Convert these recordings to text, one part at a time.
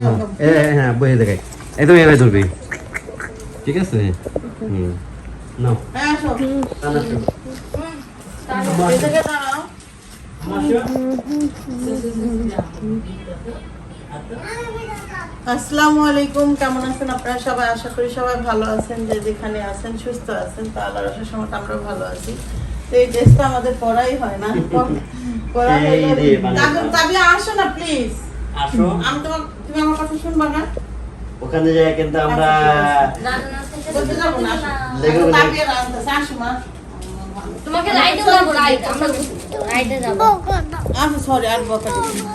হ্যাঁ বসে দেখাই একদম এভাবে ধরবি ঠিক আছে নাও আসসালামু আলাইকুম, কেমন আছেন আপনারা সবাই? আশা করি সবাই ভালো আছেন, যে যেখানে আছেন সুস্থ আছেন। তো আল্লাহর আশার সময় আমরাও ভালো আছি। তো এই ড্রেসটা আমাদের পরাই হয় না, পরা তাবিয়া আসো না প্লিজ, আসো। আমি তুমি আমার কথা শুনবা না? ওখানে যাই কিন্তু আমরা বলতে যাবো না, তাবিয়া আসতেছে, আসো মা। তোমাকে রাইডে যাব, আমরা রাইডে যাব। আচ্ছা সরি, আর বকা দিবি না,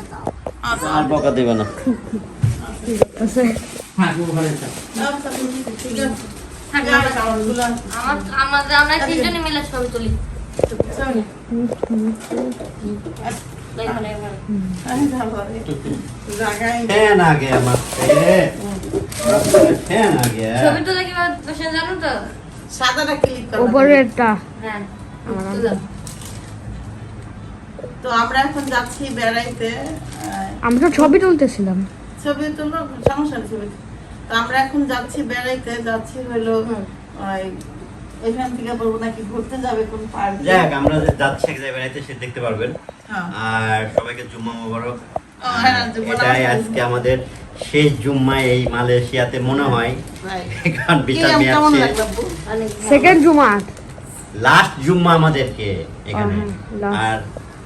আর বকা দিবে না। আচ্ছা হ্যাঁ ওখানে থাক। আচ্ছা ঠিক আছে, আমরা তিনজনে মিলে ছবি তুলি। ছবি তুলে কিভাবে বসে জানো তো? সাদাটা ক্লিক করো, উপরেরটা। হ্যাঁ তো আমরা এখন যাচ্ছি বেড়াইতে। আমরা ছবি তুলতেছিলাম, ছবি তুলবো, সমস্যা নেই ছবি। তো আমরা এখন যাচ্ছি বেড়াইতে, যাচ্ছি হলো এখান থেকে বলবো নাকি ঘুরতে যাবে কোন পার্কে। যাক আমরা যাচ্ছি এক জায়গায় বেড়াইতে, সে দেখতে পারবেন। আর সবাইকে জুম্মা মোবারক। এটাই আজকে আমাদের শেষ জুম্মা এই মালয়েশিয়াতে মনে হয়, কারণ বিচার সেকেন্ড জুমা, লাস্ট জুম্মা আমাদেরকে এখানে, আর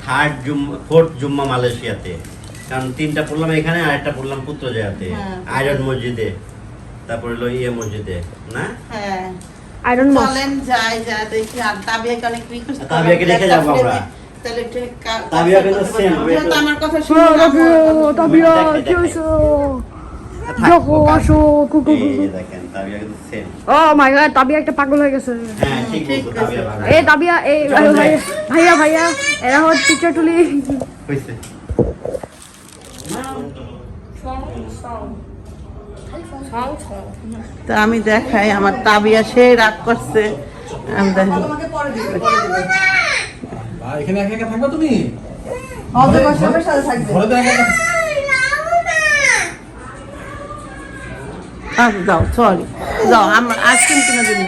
থার্ড জুম্মা, ফোর্থ জুম্মা মালয়েশিয়াতে। কারণ 3টা পড়লাম এখানে, আর একটা পড়লাম পুত্রজায়াতে, আয়রন মসজিদে, তারপর হলো মসজিদে না, হ্যাঁ আয়রন চলেন যাই যা দেখি। আর তাবিয়াকে অনেক রিকোয়েস্ট, তাবিয়াকে রেখে যাব আমরা। তাহলে ঠিক তাবিয়া কিন্তু সেম আমার কথা শুনো। তাবিয়া কি হইছো? দেখো আসো কুকু কুকু দেখেন তাবিয়া কিন্তু সেম। ও মাই গড, তাবিয়া একটা পাগল হয়ে গেছে। হ্যাঁ ঠিক বলছো তাবিয়া ভালো। এই তাবিয়া, এই ভাইয়া ভাইয়া এরা হচ্ছে পিকচার তুলি কইছে। তো আমি দেখাই, আমার তাবিয়া সে রাগ করছে। আমি দেখাই এখানে একা একা থাকবা তুমি? আচ্ছা যাও, সরি যাও, আমরা আইসক্রিম কিনে দিন।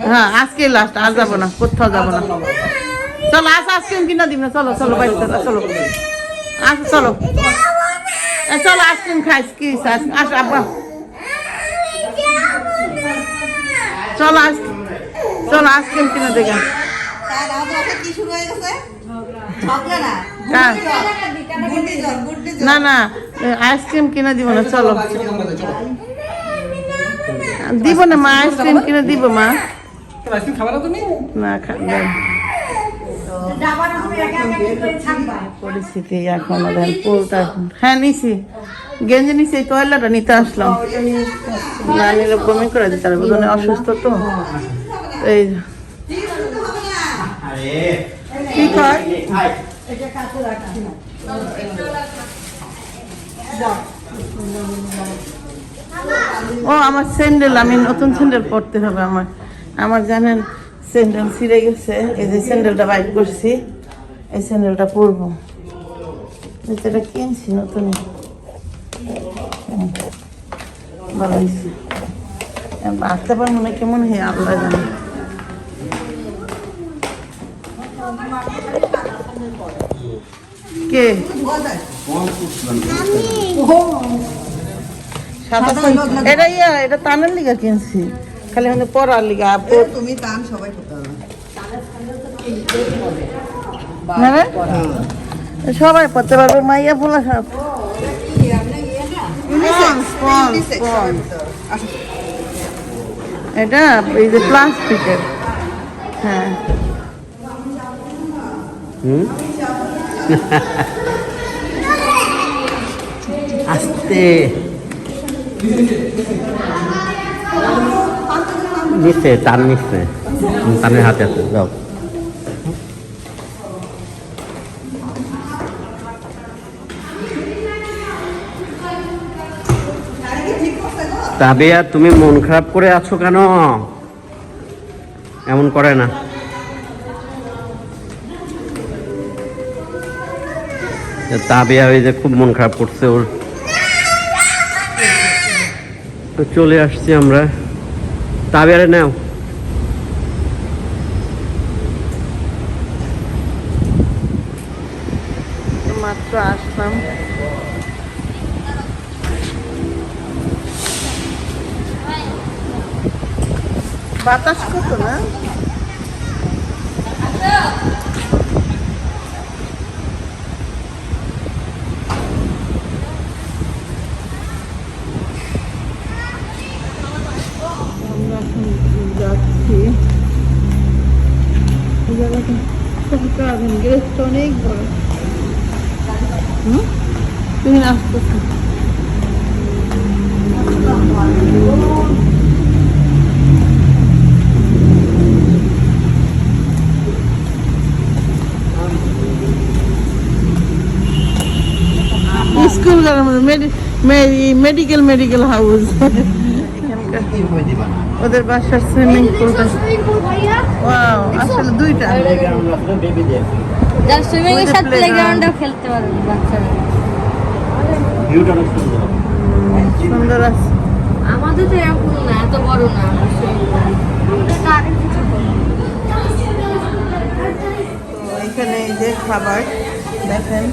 হ্যাঁ আজকে লাস্ট, আর যাবো না, কোথাও যাবো না। চলো আস, আইসক্রিম কিনে দিব না, চলো চলো বাইরে চলো, চলো আসো চলো, চলো আইসক্রিম খাইস কি আসো আব্বা, চলো চলো আইসক্রিম কিনে দেখা। না না আইসক্রিম কিনে দিব না, চলো দিব না মা, আইসক্রিম কিনে দিব মা। না পরিস্থিতি এখন পুরোটা। হ্যাঁ নিছি, গেঞ্জি নিছি, টয়লেটটা নিতে আসলাম, না নিলে বমি করে দিতে হবে, দুজনে অসুস্থ তো। এই কি কয় ও আমার স্যান্ডেল, আমি নতুন স্যান্ডেল পরতে হবে আমার। আমার জানেন স্যান্ডেল ছিঁড়ে গেছে, এই যে স্যান্ডেলটা বাইক করছি, এই স্যান্ডেলটা পরবো। এটা কিনছি নতুন, ভালো হয়েছে। আসতে পার মনে কেমন হয় আল্লাহ জানে। কে এটা এটা টানের লিগা কিনছি, খালি মানে পরার লিগা। তুমি টান সবাই সবাই পড়তে পারবে, মাইয়া ফোলা সব। এটা এই যে প্লাস্টিকের, হ্যাঁ আস্তে নিচ্ছে, টান নিচ্ছে, টানের হাতে আছে, যাও। তাবিয়া তুমি মন খারাপ করে আছো কেন? এমন করে না। তাবিয়া ওই যে খুব মন খারাপ করছে ওর, তো চলে আসছি আমরা। তাবিয়ারে নাও। মাত্র আসলাম। বাতাস কত না? আমরা এখন যাচ্ছি। এই জায়গাটা গেস্ট অনেক বড়। তুমি আসতেছো। School medical house. কিভাবে দিবা না? ওদের বাসার সুইমিং পুলটা ওয়াও, আসলে দুইটা বেবিদের যারা সুইমিং এর ওই যে সাথে playground। প্লেগ্রাউন্ডেও খেলতে পারবে বাচ্চারা। ভিউটা অনেক সুন্দর। সুন্দর আছে। আমাদের তো এরকম না, এত বড় না আমরা সুইমিং পুল। তো এখানে এই যে খাবার দেখেন,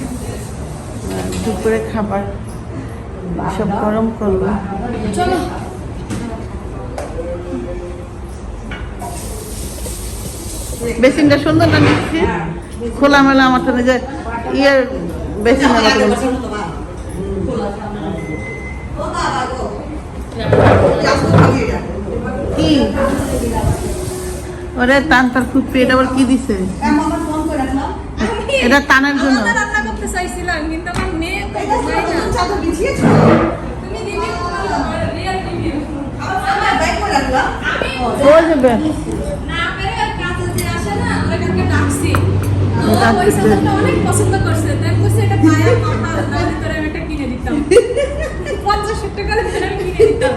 দুপুরে খাবার সব গরম করবো। চলো বেসিনটা সুন্দর না দেখছি, খোলামেলা। আমার তো যে ইয়ের বেসিন কি ওরে টান তার ফুটপি, এটা আবার কি দিছে? এটা টানের জন্য। রান্না করতে চাইছিলাম কিন্তু আমার মেয়ে যায় না। তুমি দিবি রিয়েল রিভিউ ও যাবে না পেরে কাছে যে আসে না ওইটাকে ডাকছি। ও ডাকছে। ওই সাথে অনেক পছন্দ করছে, তাই বলছে এটা পায়া মামা তাহলে তোরে আমি এটা কিনে দিতাম। 50 টাকা করে আমি কিনে দিতাম।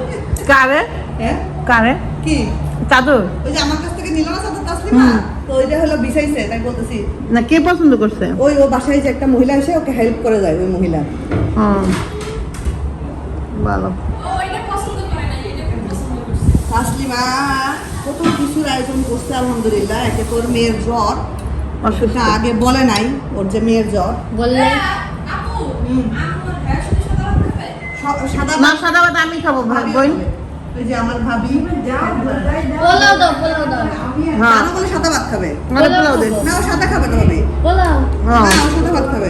কারে হ্যাঁ কারে কি চাদর ওই যে আমার কাছ থেকে নিল না চাদর তাসলিমা, তো ওইটা হলো বিছাইছে, তাই বলতেছি। না কে পছন্দ করছে? ওই ও বাসায় যে একটা মহিলা এসে ওকে হেল্প করে যায়, ওই মহিলা। ভালো। ও এটা পছন্দ করে না, এটা পছন্দ করছে। তাসলিমা কত কিছুর আয়োজন করছে আলহামদুলিল্লাহ। একে তোর মেয়ের জ্বর, অসুস্থ। সেটা আগে বলে নাই ওর যে মেয়ের জ্বর। বললে আপু আমার ভাই শুধু সাদা খাবে। সাদা না সাদা ভাত আমি খাবো ভাই বোন। ওই যে আমার ভাবি পোলাও দাও, পোলাও দাও। হ্যাঁ জানো বলে সাদা ভাত খাবে মানে পোলাও দে। না, ও সাদা খাবে তো হবে পোলাও হ্যাঁ না, ও সাদা ভাত খাবে।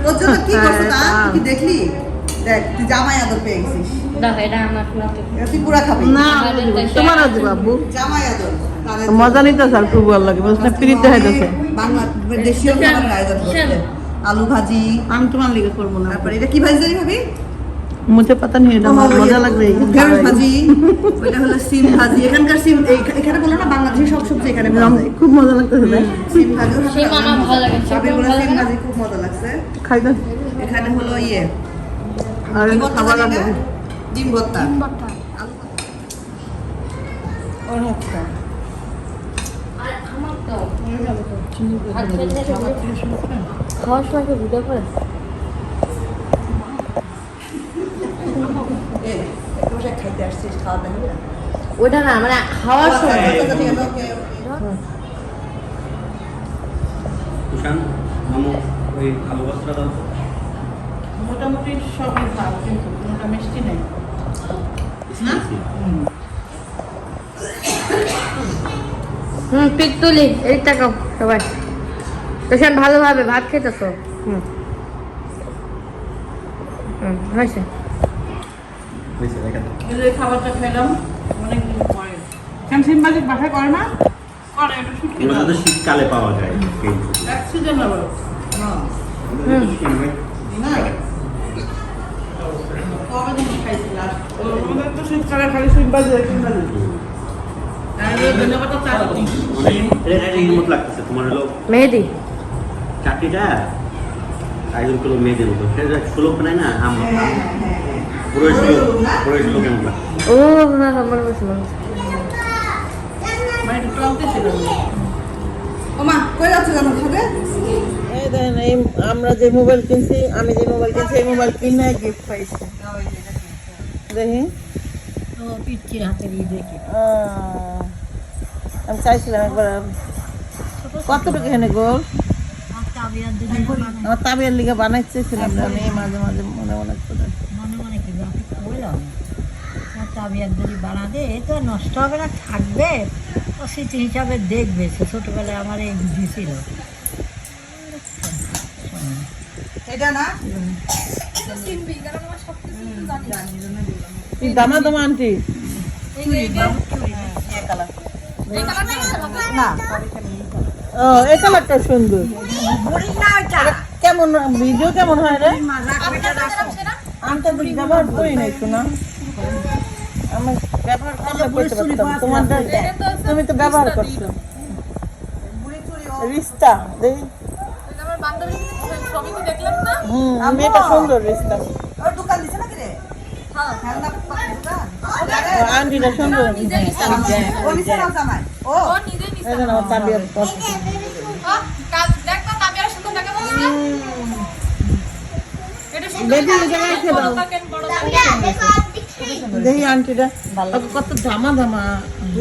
তোর জন্য কি করছো তা তুই কি দেখলি? দেখ তুই জামাই আদর পেয়ে গেছিস, দাও, এটা আমার না তো। এটা তুই পুরা খাবি। না তোমারও দিব আব্বু। জামাই আদর তাহলে মজা নিতে স্যার খুব ভালো লাগে, বুঝলে পিরিত দেখাইতেছে। বাংলা দেশীয় খাবার আয়োজন করছে। আলু ভাজি, আমি তোমার লিগে করবো না। তারপরে এটা কি ভাজি জানি ভাবি? মুঝে পাতা নেই, এটা আমার মজা লাগবে। ঢেঁড়স ভাজি, ওইটা হলো সিম ভাজি। এখানকার সিম এখানে বলো না, বাংলাদেশের সব সবজি এখানে পাওয়া যায়। খুব মজা লাগতেছে তাই সিম ভাজি সিম আমার ভালো লাগে, ভাবির বলে ভালো সিম লাগে না? ভাজি খুব মজা লাগছে। খাই দাও। এখানে হলো ইয়ে আর কি ভর্তা খাবার জানি না? আছে ডিম ভর্তা। ওর হাতটা আর আমার তো ভাত খেতে খাওয়ার সময় কি ভিডিও করে? এই একটু বসে খাইতে আসছিস, খাওয়া দাওয়া হবে না? ওটা না মানে খাওয়ার সময়। আচ্ছা, ঠিক আছে, ওকে। কুশান মামু ওই আলু বস্তা দাও তো। মোটামুটি সবই ভালো, কিন্তু কোনোটা মিষ্টি নেই। পিক তুলি এই তাকাও সবাই। পেশেন্ট ভালোভাবে ভাত খেতেছো? হয়েছে। হয়েছে, রেখে দাও। এই যে খাবারটা খেলাম অনেকদিন পরে। কেন সিম্বাজিক বাসায় করে না? করে, এটা শুটকি এগুলো না। শুধু শীতকালে পাওয়া যায় কিন্তু। এক সিজন হলো। না কবে দিন খাইছি লাস্ট? আমাদের তো শীতকালে খালি সিম্বাজি সিম্বাজি। আর এই ধন্যবাদ চাটনি। এটা এর মতো লাগতেছে তোমার হলো মেহেদি চাটনিটা আয়োজন করলো মেয়েদের মতো। সেটা সুলভ নাই না, পুরো সুলভ কেমন লাগে? ও মনে বসে মানে একটু টক দিয়েছিলাম। ওমা কই যাচ্ছে জানো খাবে? এই দেখেন এই আমরা যে মোবাইল কিনছি, আমি যে মোবাইল কিনছি এই মোবাইল কিনে গিফট পাইছি। দেখি আমি চাইছিলাম একবার। কতটুকু এখানে গোল আমার তাবিয়ার লিগে বানাইতেছিলাম আমি মাঝে মাঝে মনে মনে করে। যদি বানাতে এ তো নষ্ট হবে না, থাকবে ও স্মৃতি হিসাবে দেখবে। সে ছোটবেলায় আমার এই বুদ্ধি ছিল। এটা না দামা দামা আন্টি না ও এই কালারটা সুন্দর। কেমন ভিডিও কেমন হয় রে? আমি তো ব্যবহার করি নাই শোনা, আমি ব্যবহার করলে করতে পারতাম। তোমারটা তুমি তো ব্যবহার করছো। রিস্তা দেখি আমার বান্ধবী ছবিতে দেখলাম না। আমি এটা সুন্দর রিস্তা। ওর দোকান দিছে নাকি রে? হ্যাঁ খেলনা দোকান। আন্টিটা সুন্দর। ও নিছে না জামাই। ও ও নিজে নিছে। এই জন্য আমার তাবিয়াত পছন্দ। কাল দেখ তো তাবিয়ার সুন্দর লাগে বলছি। এটা সুন্দর। বেবি এটা রাখে দাও। বড় থাকে। দেখি আন্টিটা কত ধামা ধামা।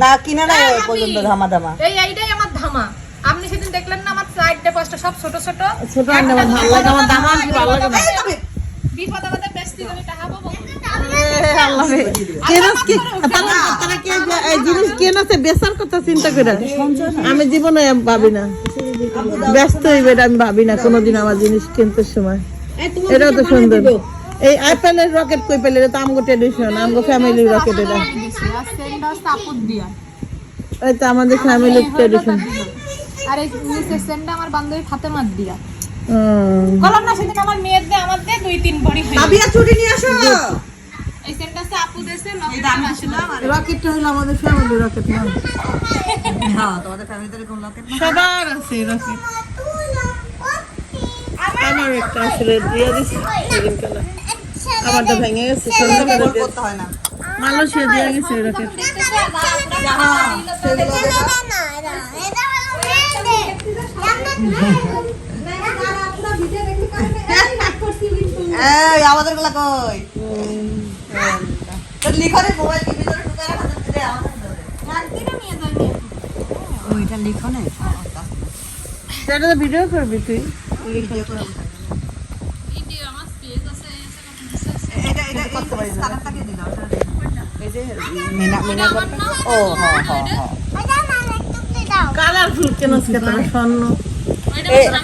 না কিনা না ওই পর্যন্ত ধামা ধামা। এইটাই আমার ধামা। আপনি সেদিন দেখলেন না আমার সাইডে পাঁচটা সব ছোট ছোট। ছোট আন্টি আমার ভালো লাগে, আমার দামা আন্টি ভালো লাগে না। বিপদ আমাদের বেস্তি করে টাকা পাবো। আল্লাহ রে কেনাস কি তারা কে এই জিনিস কেনাসে বেচার কথা চিন্তা করে আমি জীবনে ভাবি না। ব্যস্ত হইবে এটা আমি ভাবি না কোনোদিন আমার জিনিস কিনতে সময়। এটাও তো সুন্দর। এই অ্যাপেলের রকেট কই পেলে? এটা তো আমগো ট্রেডিশন, আমগো ফ্যামিলি রকেট। এটা এই তো আমাদের ফ্যামিলির ট্রেডিশন। আর এই নিচের সেন্ডা আমার বান্ধবীর হাতে মার দিয়া। বললাম না সেদিন আমার মেয়ের দিয়ে আমার দিয়ে 2-3 ভরি হয়ে। তাবিয়া চুড়ি নিয়ে আসো। এই সেন্ডা সে আপু দেশে লকেট আসলো। রকেটটা হলো আমাদের ফ্যামিলি রকেট না? হ্যাঁ তোমাদের ফ্যামিলিতে কোন লকেট না? সবার আছে রকেট। আমার একটা আসলে দিয়ে দিছি গ্রিন কালার, আমারটা ভেঙে গেছে। গোল করতে হয় না। মালয়েশিয়া দিয়ে গেছে রকেট। এই আমাদের গুলা কই? তো লিখো রে মোবাইল কি ভিতরে ঢুকায় রাখা যাচ্ছে আমাদের ভিতরে। ওইটা লিখো না। সেটা তো ভিডিও করবি তুই। ভিডিও করে ভিডিও আমার পেজ আছে এটা করতে পারি না। কানেক্টটাকে দিলাম। এই যে মিনা করতে। ও হ্যাঁ হ্যাঁ হ্যাঁ। কালারফুল কেন সেটা স্বর্ণ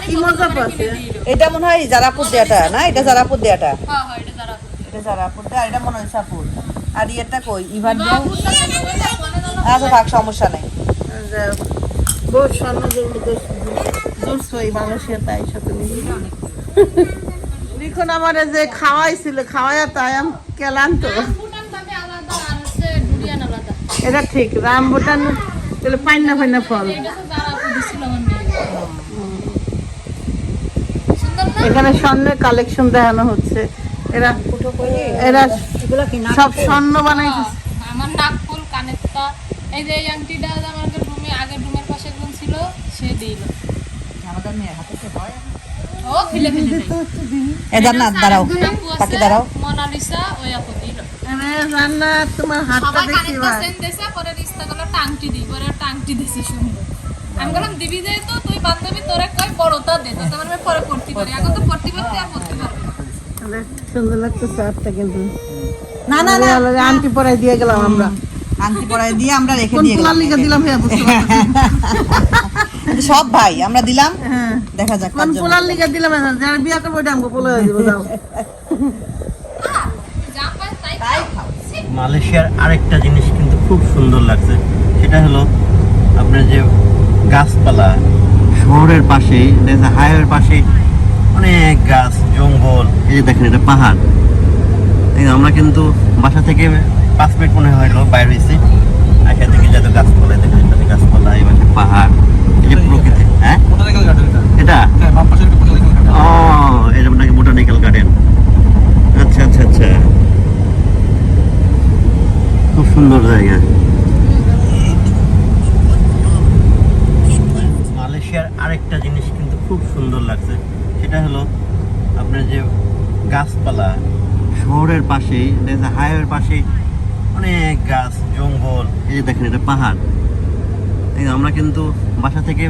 কি মজা পাচ্ছে। এটা মনে হয় জারাপুর দেয়াটা না? এটা জারাপুর দেয়াটা। হ্যাঁ হ্যাঁ এটা যারা এটা জারাপুর দেয়া, এটা মনে হয় সাপুর। আর এটা কই? ইভার দেয়া। আচ্ছা থাক, সমস্যা নেই। বহুত স্বর্ণ জুড়ছই মালয়েশিয়া তাই সাথে লিখন আমার যে খাওয়াইছিল খাওয়াইয়া তাই আমি কেলাম তো। ভুটান দামে আলাদা আর হচ্ছে ডুরিয়ান আলাদা। এটা ঠিক রামবুটান তাহলে পাইনা পাইনা ফল। এটা তো যারা আপু দিছিল আমার মেয়ে। সুন্দর না? এখানে স্বর্ণের কালেকশন দেখানো হচ্ছে। এরা সব স্বর্ণ বানাইতেছে। আমার নাকফুল কানেরটা এই যে এই আংটিটা আমাদের রুমে আগের রুমের পাশে একজন ছিল সে দিল। আমাদের মেয়ের হাতে তো হয়। ও ফেলে ফেলে দেয়। এদার না দাঁড়াও। তাকে দাঁড়াও। মোনালিসা ওই আপু দিল। রান্না তোমার হাতটা সবাই দেখি কানেরটা সেন দেছে পরে রিস্তা করলো টাংটি দিই পরে টাংটি দিছে সুন্দর। আমি বললাম দিবি যে তো তুই বান্ধবী তোরে কই বড়টা দে তো তোমার আমি পরে পড়তে পারি এখন তো পড়তে পারতে আর পড়তে পারবে না। সুন্দর লাগতেছে হাতটা কিন্তু। না না না আন্টি পরাই দিয়ে গেলাম আমরা। আংটি পরায় দিয়ে আমরা রেখে কোন দিয়ে পোলার গেলাম। লিগা দিলাম হ্যাঁ বুঝতে পারছি। সব ভাই আমরা দিলাম। হ্যাঁ দেখা যাক কোন পোলার লিগা দিলাম যারা বিয়া করবো ওইটা আমাকে পোলা হয়ে যাবো। যাও যা পায় তাই তাই খাও। মালয়েশিয়ার আরেকটা জিনিস কিন্তু খুব সুন্দর লাগছে, সেটা হলো আপনার যে গাছপালা শহরের পাশে, হাইওয়ের পাশে অনেক গাছ জঙ্গল। এই যে দেখেন এটা পাহাড়। আমরা কিন্তু বাসা থেকে 5 মিনিট মনে হলো বাইরে হয়েছি, এখান থেকে যত গাছপালা দেখেন, এটাতে গাছপালা, এই পাশে পাহাড়, এই যে প্রকৃতি। হ্যাঁ বোটানিক্যাল গার্ডেন এটা। এটা হ্যাঁ, বাম পাশে একটা বোটানিক্যাল গার্ডেন। ও এটা নাকি বোটানিক্যাল গার্ডেন। আচ্ছা আচ্ছা আচ্ছা, খুব সুন্দর জায়গা। মালয়েশিয়ার আরেকটা জিনিস কিন্তু খুব সুন্দর লাগছে সেটা হলো আপনার যে গাছপালা শহরের পাশেই হাইওয়ের পাশেই অনেক গাছ জঙ্গল, এই যে দেখেন এটা পাহাড়। এই যে আমরা কিন্তু বাসা থেকে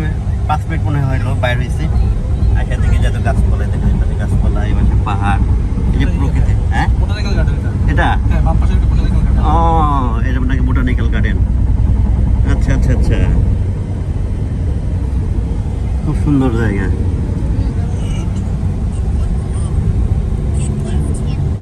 5 মিনিট মনে হলো বাইরে হয়েছি, এখান থেকে যত গাছপালা দেখেন, এই পাশে গাছপালা, এই পাশে পাহাড়, এই যে প্রকৃতি। হ্যাঁ বোটানিক্যাল গার্ডেন এটা। এটা হ্যাঁ, বাম পাশে একটা বোটানিক্যাল গার্ডেন। ও এটা নাকি বোটানিক্যাল গার্ডেন। আচ্ছা আচ্ছা আচ্ছা, খুব সুন্দর জায়গা।